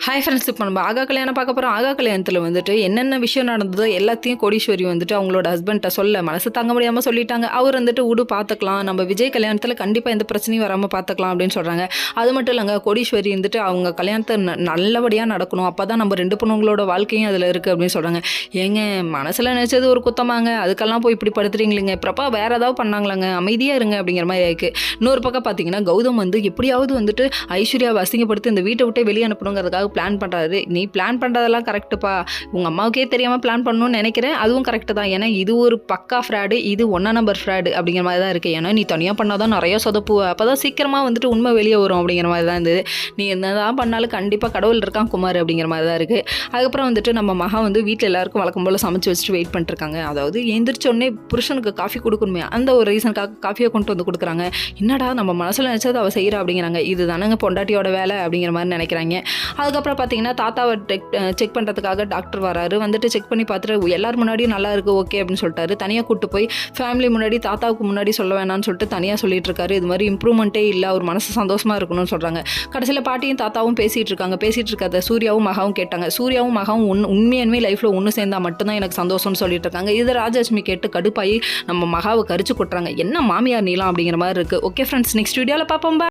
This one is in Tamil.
ஹாய் ஃப்ரெண்ட்ஸ், இப்போ நம்ம ஆகா கல்யாணம் பார்க்க போகிறோம். ஆகா கல்யாணத்தில் வந்துட்டு என்னென்ன விஷயம் நடந்ததோ எல்லாத்தையும் கோடீஸ்வரி வந்துட்டு அவங்களோட ஹஸ்பண்ட்டை சொல்ல மனசு தாங்க முடியாமல் சொல்லிட்டாங்க. அவர் வந்துட்டு விடு பார்த்துக்கலாம், நம்ம விஜய் கல்யாணத்தில் கண்டிப்பாக எந்த பிரச்சனையும் வராமல் பார்த்துக்கலாம் அப்படின்னு சொல்கிறாங்க. அது மட்டும் இல்லைங்க, கோடீஸ்வரி வந்துட்டு அவங்க கல்யாணத்தை நல்லபடியாக நடக்கணும், அப்போ தான் நம்ம ரெண்டு பொண்ணுங்களோட வாழ்க்கையும் அதில் இருக்குது அப்படின்னு சொல்கிறாங்க. ஏங்க மனசில் நினச்சது ஒரு குத்தமாங்க, அதுக்கெல்லாம் போய் இப்படி படுத்துறீங்களேங்க, பிரபா வேறு ஏதாவது பண்ணாங்களாங்க, அமைதியாக இருங்க அப்படிங்கிற மாதிரி இருக்குது. இன்னொரு பக்கம் பார்த்தீங்கன்னா கௌதம் வந்து எப்படியாவது வந்துட்டு ஐஸ்வர்யாவை அசிங்கப்படுத்தி இந்த வீட்டை விட்டே வெளியே அனுப்பணுங்கிறதுக்காக பிளான் பண்ணுறாரு. நீ பிளான் பண்ணுறதெல்லாம் கரெக்டுப்பா, உங்கள் அம்மாவுக்கே தெரியாமல் பிளான் பண்ணணும்னு நினைக்கிறேன், அதுவும் கரெக்டு தான். ஏன்னா இது ஒரு பக்கா ஃப்ராடு, இது 1 நம்பர் ஃப்ராடு அப்படிங்கிற மாதிரி தான் இருக்குது. ஏன்னா நீ தனியாக பண்ணால் தான் நிறையா சொதப்புவ, அப்போ தான் சீக்கிரமாக வந்துட்டு உண்மை வெளியே வரும் அப்படிங்கிற மாதிரி தான் இருந்தது. நீ என்ன தான் பண்ணாலும் கண்டிப்பாக கடவுள் இருக்கான் குமார் அப்படிங்கிற மாதிரி தான் இருக்குது. அதுக்கப்புறம் வந்துட்டு நம்ம மகா வந்து வீட்டில் எல்லாருக்கும் வழக்கம் போல் சமைச்சு வச்சுட்டு வெயிட் பண்ணிட்டுருக்காங்க. அதாவது எந்திரிச்சோடனே புருஷனுக்கு காஃபி கொடுக்கணுமே, அந்த ஒரு ரீசனுக்காக காஃபியை கொண்டு வந்து கொடுக்குறாங்க. என்னடா நம்ம மனசில் நினச்சது அவள் செய்கிறா அப்படிங்கிறாங்க. இது தானங்க பொண்டாட்டியோட வேலை அப்படிங்கிற மாதிரி நினைக்கிறாங்க. அதுக்கப்புறம் பார்த்தீங்கன்னா தாத்தாவை செக் பண்ணுறதுக்காக டாக்டர் வராரு. வந்துட்டு செக் பண்ணி பார்த்துட்டு எல்லாரும் முன்னாடியும் நல்லா இருக்குது ஓகே அப்படின்னு சொல்லிட்டாரு. தனியாக கூப்பிட்டு போய் ஃபேமிலி முன்னாடி தாத்தாவுக்கு முன்னாடி சொல்ல வேணாம்னு சொல்லிட்டு தனியாக சொல்லிட்டு இருக்காரு. இது மாதிரி இம்ப்ரூவ்மெண்ட்டே இல்லை, அவர் மனசு சந்தோஷமாக இருக்கணும்னு சொல்கிறாங்க. கடைசியில் பாட்டியும் தாத்தாவும் பேசிகிட்டு இருக்காங்க. பேசிகிட்டு இருக்காத சூர்யாவும் மகாவும் கேட்டாங்க. சூர்யாவும் மகாவும் உண்மையானுமே லைஃப்பில் ஒன்று சேர்ந்தால் மட்டும்தான் எனக்கு சந்தோஷம்னு சொல்லிட்டு இருக்காங்க. இது ராஜலட்சுமி கேட்டு கடுப்பாகி நம்ம மகாவை கரிச்சு கொட்டுறாங்க. என்ன மாமியார் நீலாம் அப்படிங்கிற மாதிரி இருக்குது. ஓகே ஃப்ரெண்ட்ஸ், நெக்ஸ்ட் வீடியோவில் பார்ப்போம்.